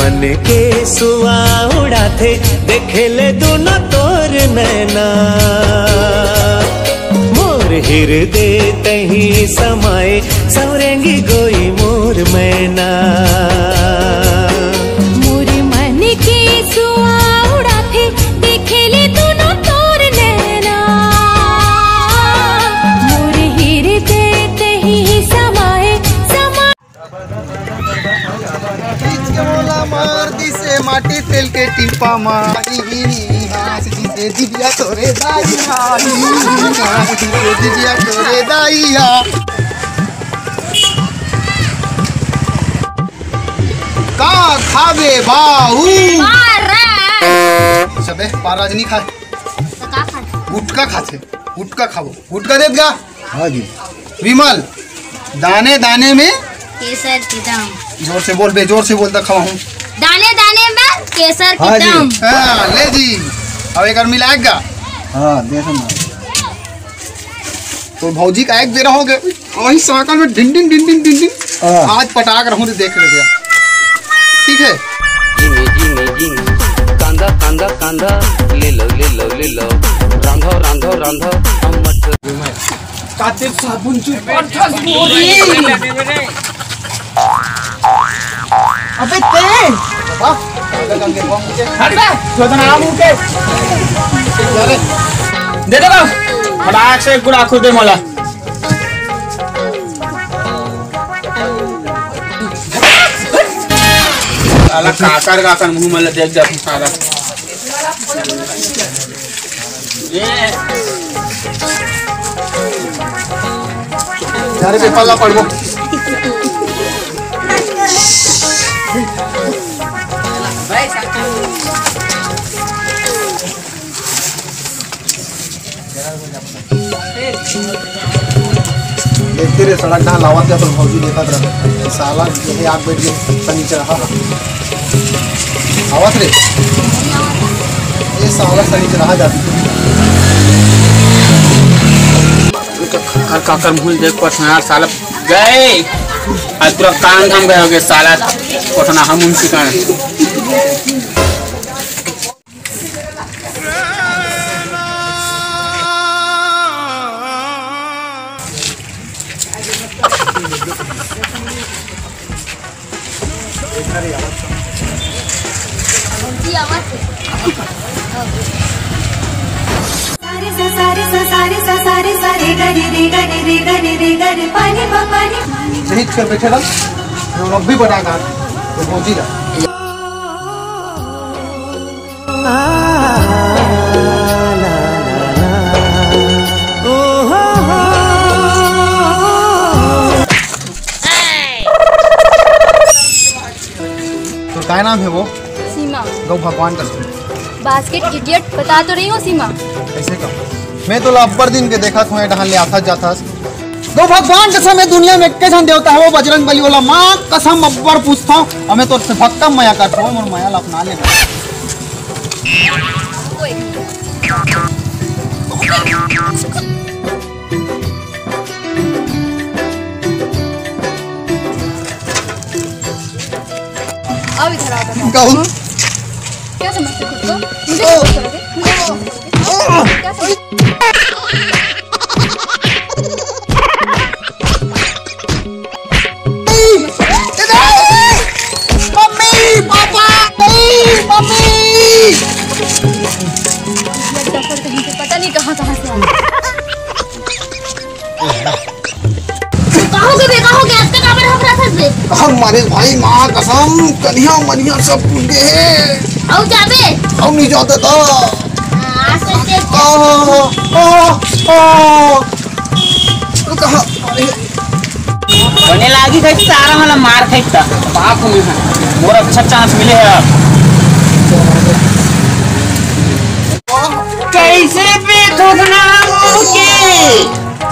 मन के सुआ उड़ाते देखे ले दोनों तोर नैना, मोर हृदय तहीं समाए सवरेंगी गोई मोर मैना। मोर मन के सुआ उड़ाते देखे ले दोनों तोर नैना, मोर हृदय तहीं समाए मार दी से माटी तेल के टिपा मारी दिव्या तोरे दाइया, दिव्या तोरे दाइया। का खावे बाहू सबे पारा नहीं खाए गुटका खाते, गुटका खाओ, गुटका दे गा। हाँ जी विमल, दाने दाने में केसर की दम। जोर से बोल बे, जोर से बोलता खावा हूँ। दाने दाने में केसर की दम। हाँ ले जी, अब एक मिलाएगा। हाँ देखो ना, तो भौजी का एक दे रहा होगे वही साइकिल में डिन डिन डिन डिन डिन डिन आज पटाक रहूं तो देख ले। ठीक है जिंगे जिंगे जिंगे कांदा कांदा कांदा ले लो ले लो ले लो, रांधो रांधो रांधो अम्मट काते साबुन चुप अबे ते हट बे सोदना आमू के दे दे बा फटाक से गुड़ा खुद दे मोला। साला काकर काकर मुंह में देख जा सारा ये यार पे पल्ला पड़बो। देखते रे सड़क ना लावा तो भौजी देखा रहा साला यही आग बैठ गए नीचे रहा आवाज रे ये साला नीचे रहा जाती काकर काकर मुंह देख पछना यार साला गए आज पूरा कान धाम गए होगे साला पछना हम उनकी कारण। नहीं कर बैठे ना अब भी बड़ा गान तो पहुंची जा। तो क्या नाम है वो? सीमा। गौ भगवान का बास्केट इडियट बता तो रही हूँ सीमा। ऐसे का मैं तो अब्बर दिन के देखा था डहान ले आता जाता गौ भगवान कसम है दुनिया में कैसा देवता है वो बजरंग बली वाला माँ कसम अब्बर पूछता हूँ हमें तो भक्ता माया काटो और माया अपना ले। अब इधर आओ कहूँ क्या समझते खुद को? मुझे क्या समझते? मम्मी पापा मम्मी कहीं से पता नहीं कहाँ कहाँ से हमारे भाई माँ कसम कन्या मनिया सब भूल गए आओ जाबे हम नहीं जाते था बने लागी थे सारा वाला मार फेंकता बाप में मोर अच्छा चांस मिले है अब कैसे पे ठोकना के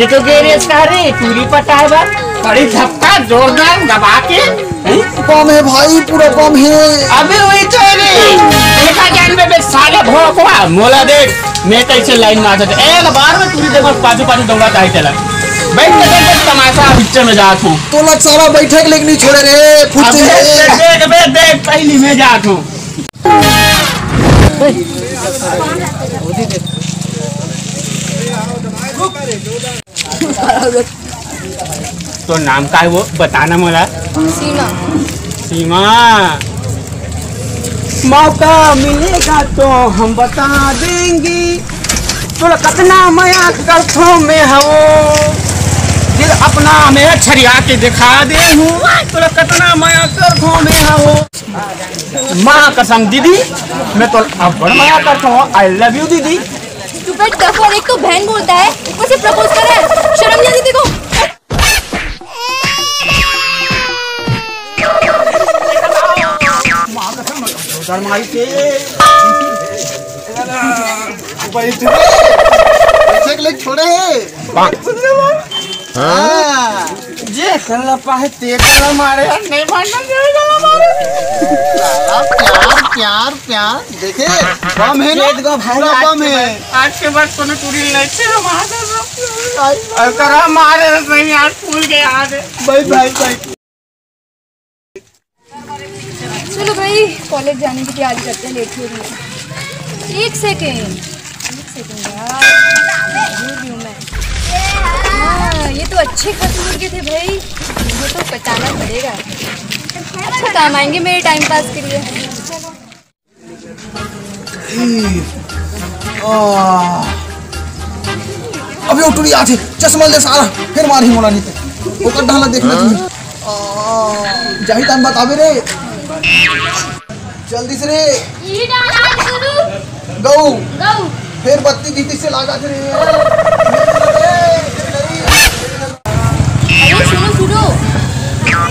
ये तो गैरेज का रे टूरी पटा है बात बड़ी धक्का जोरदार दबा के कम है भाई पूरा कम है अबे वही तो रे देखा जान में साले भोकवा मोला देख मैं कैसे लाइन में आता ए बार में टूरी देखो पाछू पाछू दौड़ाता है चला बैठ के तमाशा पिक्चर में जात हूँ तो लग सारा बैठे लेकिन नहीं छोड़े रे देख पहली में जात हूँ। तो नाम का है वो बताना मोला। सीमा। सीमा, मौका मिलेगा तो हम बता देंगे तुला कितना माया करथो में हो, दिल अपना मैं छरिया के दिखा दे हूँ तुला कितना माया करथो में हो। माँ कसम दीदी मैं तो अब बड़ा माया करता हूँ। आई लव यू दीदी। तू बेट दफा एक तो बहन बोलता है, ऊपर से प्रपोज कर रहा है, शर्म नहीं आती देखो। छोड़े जे कर पाए ते कर मारे नहीं मारना प्यार प्यार प्यार देखे बम है ना पूरा बम है। आज के बाद कोनो टूरी नहीं से हमारा करा मारे नहीं आज फूल गया आज भाई भाई भाई। चलो भाई कॉलेज जाने की तैयारी करते हैं, लेट हो रही है। एक सेकेंड यार, भूल रही हूँ मैं। हाँ ये तो अच्छे खत मुर्गे थे भाई, इनको तो पटाना पड़ेगा। अच्छा काम आएंगे मेरे टाइम पास के लिए। अबे उठुरी आ थे चश्मा ले सारा फिर मारी मोला नहीं ओकर ढाला देखना चाहिए। जाही तान बतावे रे जल्दी से रे। गौ फिर बत्ती दीदी से लागा थे रे। अरे सुनो सुनो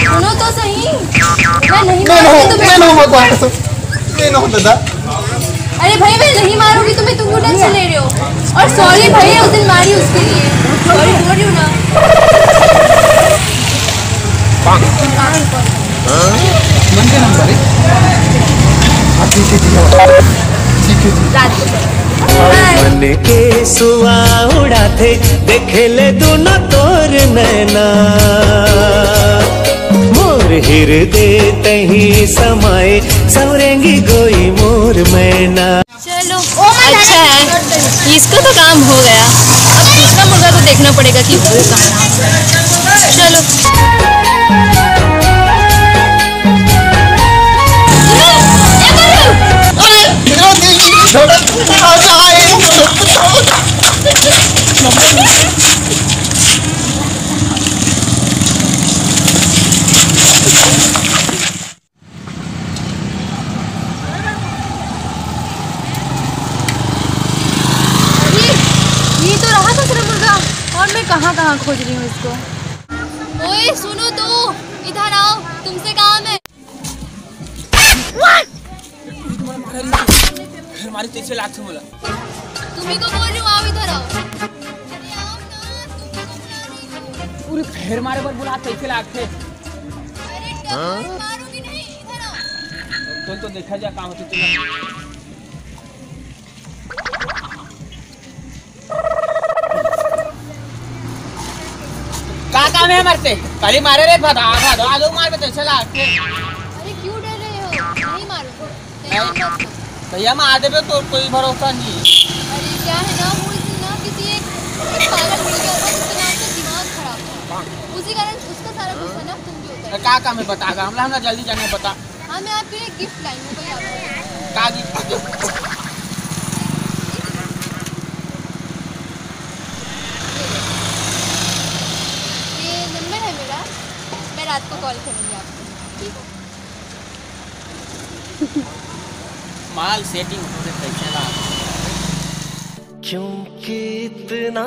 सुनो तो सही, मैं नहीं दादा। अरे भाई मैं नहीं मारूंगी तुम्हें, तुम क्यों टेंशन ले रहे हो। और सॉरी भाई उस दिन मारी उसके लिए, सॉरी बोल रही हूँ ना। मंदिर नंबर मन के सुआ उड़ाते देखे ले दोनों तोर नैना, मोर हृदय तही समाए सवरेंगी गोई मोर मैना। चलो अच्छा है, इसका तो काम हो गया। अब दूसरा मुर्गा को देखना पड़ेगा कि वो कहाँ है। चलो कहाँ खोज रही हूँ इसको। ओए सुनो तो, इधर आओ, तुमसे काम है। हमारी 23 लाख से बोला। तुम्ही को बोल रही हूँ, आओ इधर आओ। अरे आओ ना, पूरी फेर मारे पर बोला 23 लाख थे। अरे मारूंगी नहीं, इधर आओ। तो देखा जा कहाँ होती तुम। क्या काम है मरते कल मारे रे भादा भादा आलू मार के चला। अरे क्यों डर रहे हो, नहीं मारो भैया मार देबे तो कोई भरोसा नहीं। अरे क्या है ना, वो इस दिन ना किसी एक पागल हो गया था, उसके नाम से दिमाग खराब था, उसी कारण उसका सारा कुछ है ना। तुम भी होता है क्या काम है बता, हमरा जल्दी जाने बता। हाँ मैं आपके लिए गिफ्ट लाई हूँ, कोई आपको का गिफ्ट। रात को कॉल करूंगी आपको, ठीक है। माल सेटिंग हो कैसे ला। क्योंकि इतना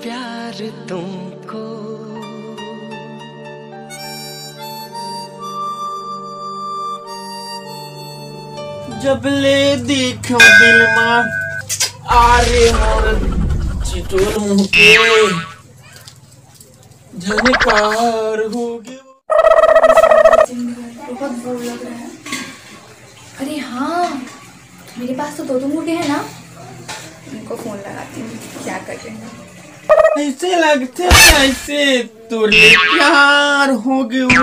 प्यार तुमको जब ले देखो दिल में आरे मोर चिटोर मुँह के झनकार होगी। बहुत बोर लग रहा है। अरे हाँ मेरे पास तो दो मुर्गे हैं ना, उनको फोन लगाती हूँ, क्या कर रहे हैं। ऐसे लगते ऐसे तुरले प्यार हो गए वो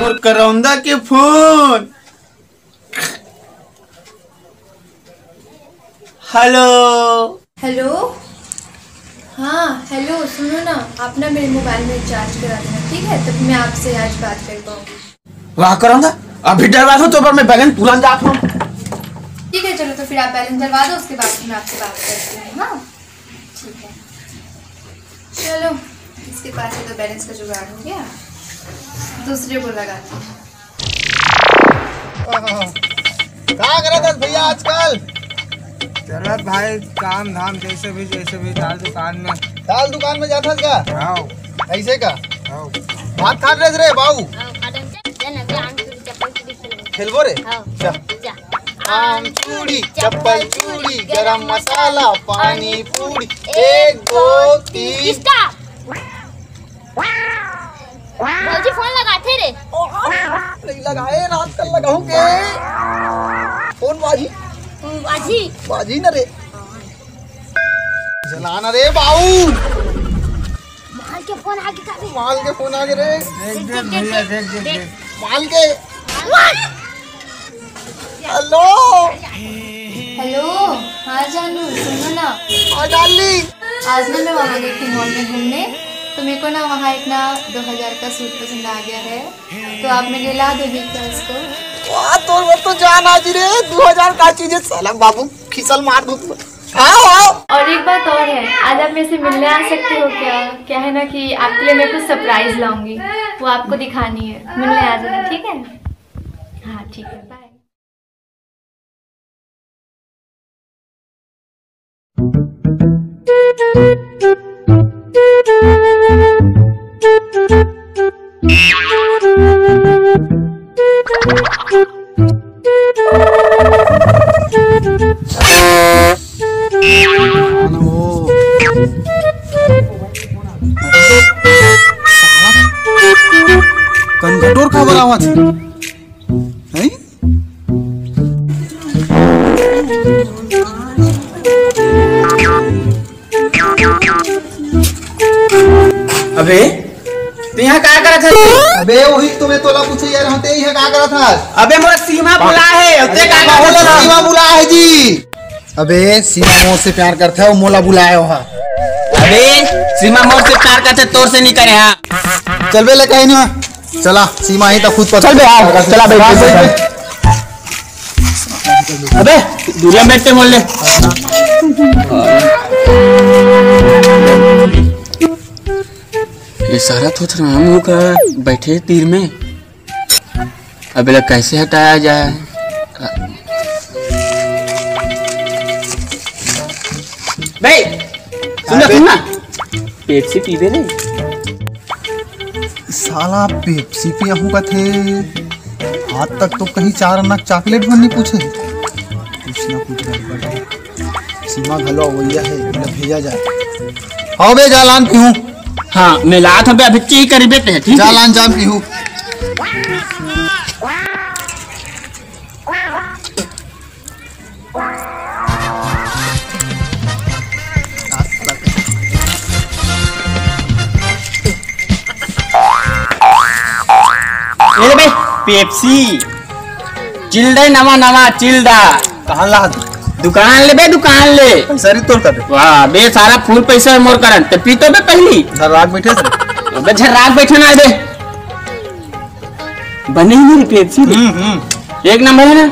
मोर करौंदा के फोन। Hello hello. हाँ हेलो, सुनो ना, आप ना मेरे मोबाइल में रिचार्ज करा देना, ठीक है? तब मैं आपसे आज बात कर पाऊंगी। वाह करौंदा, अभी डरवा दो तो पर मैं बैलेंस पूरा जात हूँ। ठीक है चलो, तो फिर आप बैलेंस डलवा दो, उसके बाद मैं आपसे बात करती हूँ। हाँ ठीक है, चलो इसके पास से तो बैलेंस का जुगाड़ हो गया, दूसरे को लगाती हूँ। क्या कर रहे थे भैया आजकल? चलो भाई काम धाम जैसे भी दाल दुकान में जाता क्या? आओ ऐसे का आओ भात खा रहे रे बाबू? खेलबो रे? आम चूड़ी चप्पल चूड़ी गरम मसाला पानी पूरी 1 2 3। भौजी फोन लगाते रे। नहीं लगाए, रात कल लगाऊं के फोन बाजी बाजी न रे, जलाना रे बाऊ। माल के फोन आगे का माल के फोन आगे रे, देख भैया देख माल के। Hello hello. हाँ जानू, सुनो ना, और डाली आज ना मैं वहाँ गई थी मॉल में घूमने, तो मेरे को ना वहाँ एक ना 2000 का सूट पसंद आ गया है, तो आप मेरे लिए ला दोगे क्या इसको? वाह तो वो तो जान आज रे 2000 का चीज है साला बाबू, खिसल मार दूं तू। आओ और एक बात और है, आज आप मेरे से मिलने आ सकते हो क्या? क्या है ना कि आपके लिए मैं कुछ सरप्राइज लाऊंगी, वो आपको दिखानी है, मिलने आ जाना, ठीक है? हाँ ठीक है, बाय। कनकटोर खबर आवा थी हैं? अबे तू यहाँ क्या करा था? अबे वही तुम्हें तोला पूछे यार, हम ते क्या करा था? अबे मोरा सीमा बुला है, ते क्या बहुत करा था? सीमा बुला है जी। अबे सीमा मोर से प्यार करता है, वो मोला बुलाया वहाँ। अबे सीमा मोर से प्यार करते, तोर से नहीं करे। हाँ चल बे ले कहीं नहीं, चला सीमा ही तो खुद पता। चल बे आओ, चला बे। अबे दूरिया बैठ के बोल ले। ये सारा तो राम होगा बैठे तीर में, अबे लग कैसे हटाया जाए? भाई सुन ना, पेप्सी पी दे रे। साला पेप्सी पे हूँ का थे, हाथ तक तो कहीं 4 अन्ना चॉकलेट भी नहीं पूछे। कुछ ना कुछ गड़बड़, सीमा घलो वैया है, भेजा जाए। हाँ बे जालान पीहूँ। हाँ मैं ला था बे, अभी ची करी बेटे है, ठीक है? जालान जाम पीहूँ। ये बे पेप्सी चिल्डा नवा चिल्डा। कहाँ ला दुकान ले बे, दुकान ले। सरी तोड़ कर वाह बे, सारा फूल पैसा मोर करन ते पी तो बे पहली घर रात बैठे थे। बे झर्राक बैठे ना बे, बने ही मेरी पेप्सी। एक नंबर है ना।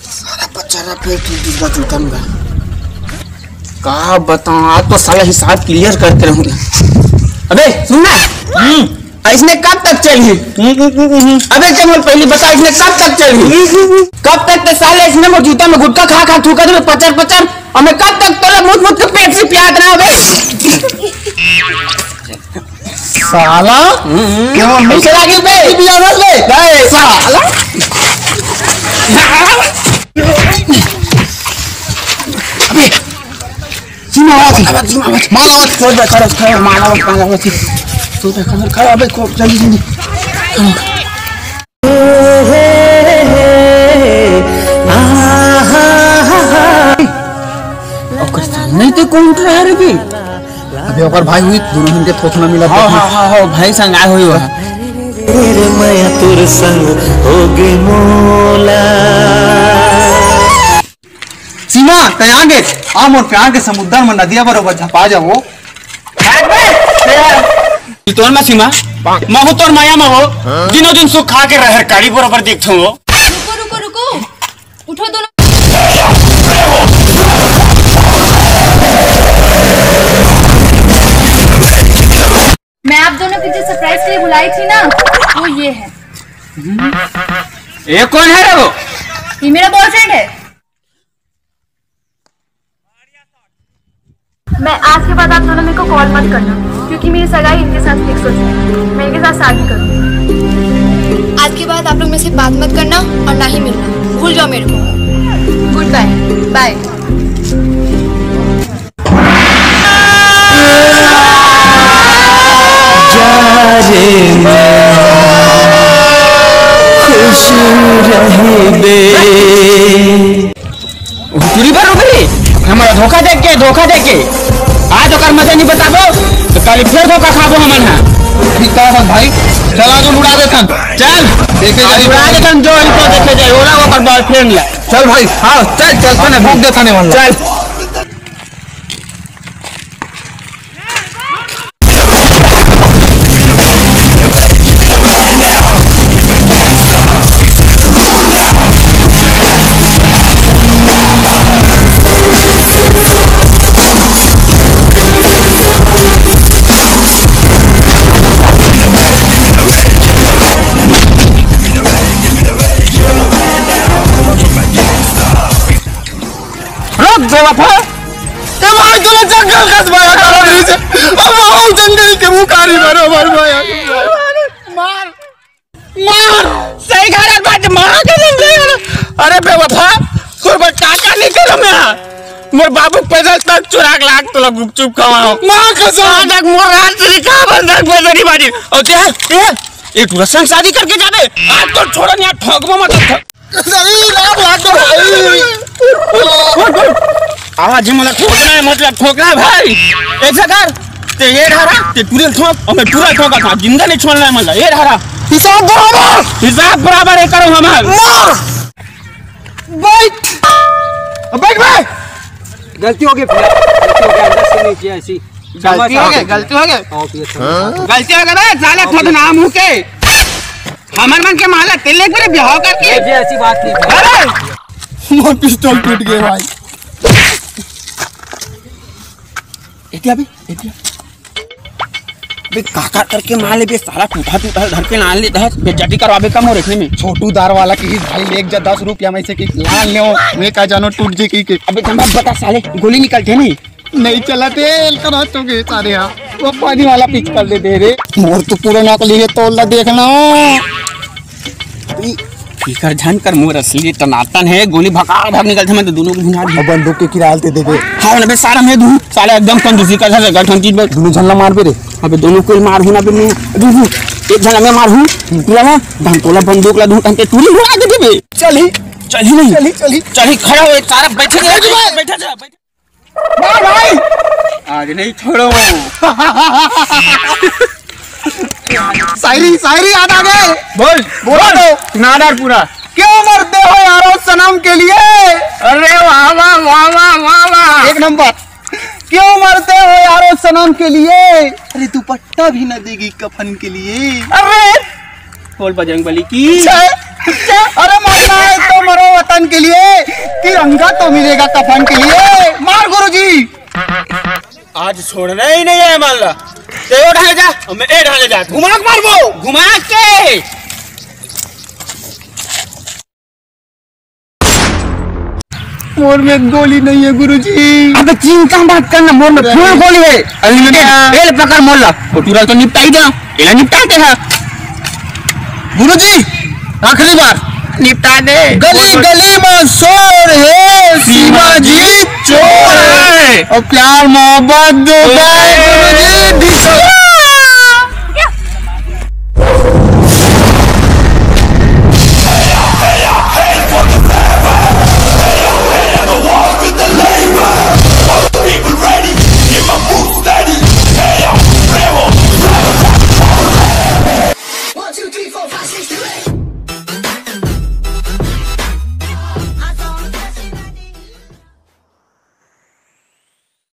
सारा बच्चा पेट डिब्बा चूता में का बताऊं, आज तो साला हिसाब क्लियर करते रहूंगा। अबे सुन ना, इसने कब तक चली? अबे चमोल पहली बता, इसने कब तक चली? कब तक तो साले इसने वो जूता में गुटखा खा थूका तो पचर और मैं कब तक तोला मुझ के पेट से प्याद रहा बे? साला क्यों ऐसे लागे बे? बियाह ले गए साला। अबे सीमा आवाज माल आवाज छोड़ दे, खड़ा माल आवाज कहां आवाज थी? तो देखा मेरे खड़ा अबे को जल्दी नहीं तो कौन उठ रहा है रे? अबे ओकर भाई हुई दोनों इनके थोथना मिला। हाँ भाई संग आए हुई वहाँ। तेरे मैं तुर संग होगी मोला। सीमा तय आगे आम और प्यार के समुद्र में नदिया बरोबर झपा जाओ। तोर में सीमा मैं हो तोर माया में हो दिनों दिन सुख खा के रहर कारी बरोबर देखता हूँ। रुको रुको रुको, उठो दोनों। मैं आप दोनों की जो सरप्राइज के लिए बुलाई थी ना, वो ये है। ये कौन है रे वो? ये मेरा बॉयफ्रेंड है। मैं आज के बाद आप दोनों मेरे को कॉल मत करना, क्योंकि मेरी सगाई इनके साथ फिक्स हो चुकी है। मैं इनके साथ शादी करूँगी। आज के बाद आप लोग मेरे से बात मत करना और ना ही मिलना, भूल जाओ मेरे को। Good bye bye. खुश रही बे। पूरी बार हो गई हमारा धोखा देख के आज ओकर मजा नहीं बताबो तो कल फिर धोखा खाबो हमन हां। ठीक है भाई, चल आगे उड़ा देथन। चल देखे जाए उड़ा देथन, जो इनको देखे जाए ओरा ओकर बॉयफ्रेंड ला। चल भाई। हाँ चल तने भूख देथने वाला। चल बेवफा ते मार तोला जंगल कसबाया करो रे से अब आओ जंगल के मुकारी बरोबर माया मार सही घाट बात मार के दे। अरे बेवफा कोई बच्चा का नहीं करो मैं मोर बाबू पैसा तक चुराक लाख तोला गुपचुप खवाओ मां कसम तक मोर रात से का बंदक बजरी बाजी और ते एक रसन शादी करके जाबे आज तो छोड़ नहीं ठगबो मत सही लाख तो भाई। आवाज मतलब ठोकना है, मतलब ठोकना है भाई। ऐसा कर ते ये रहा ते पूरे ठोक और मैं पूरा ठोका था, जिंदा नहीं छोड़ना है। मतलब ये रहा हिसाब बराबर है करो हमार। बैठ भाई। गलती हो गई अंदर से नहीं किया ऐसी। गलती हो गई ना साले खुद नाम हो के हमर मन के माला तेले करे ब्याह करके ये ऐसी बात नहीं। अरे मोर पिस्तौल टूट गए भाई। बे काका करके माले बे सारा टूटा घर के नाल ले दस बेइज्जती करवाबे कम हो रखने में। छोटू दार वाला की भाई ले जा 10 रुपया में से की लाल ले वे का जानो टूट जे की के। अबे तुम बता साले गोली निकलते नहीं चला तेल करा तो गे सारे। हां वो पानी वाला पिच कर दे रे मोर तो पूरा नकली है तोला देखना। फिकर झन कर मोर असली टनाटन है, गोली भगा भाग निकलते मैं तो दोनों को भुना दी। बंदूक के किरालते देखे। हां बे सारा मैं दूं साले एकदम कंजूसी कर है गठन चीज में दोनों झल्ला मार पे रे। अबे दोनों को मार हूं ना बे दूं एक झल्ला में मार हूं पूरा ना धनतोला बंदूक ला दूं तंते टूरी उड़ा दे बे। चली नहीं चली खड़ा हो सारा बैठे जा भाई आज नहीं छोड़ो। शायरी याद आ गए। बोल नादार पूरा। क्यों मरते हो यारो सनम के लिए। अरे वाह एक नंबर। क्यों मरते हो यारो सनम के लिए। अरे दुपट्टा भी न देगी कफन के लिए। अरे बोल बजरंग बली की। अरे मरना है तो मरो वतन के लिए, तिरंगा तो मिलेगा कफन के लिए। मार गुरुजी। आज छोड़ना ही नहीं है मान ला ते ढाले जा और मैं ए ढाले जा घुमा के मारबो घुमा के। मोर में गोली नहीं है गुरुजी। अबे चिंता मत करना मोर में फुल गोली है अनलिमिटेड। एल पकड़ मोर ला तो तुरंत तो निपटाई दे एला निपटाते हैं गुरुजी। आखिरी बार निपटा दे। गली गली में शोर है सीमा जी चोर है और प्यार मोहब्बत दो गुरुजी।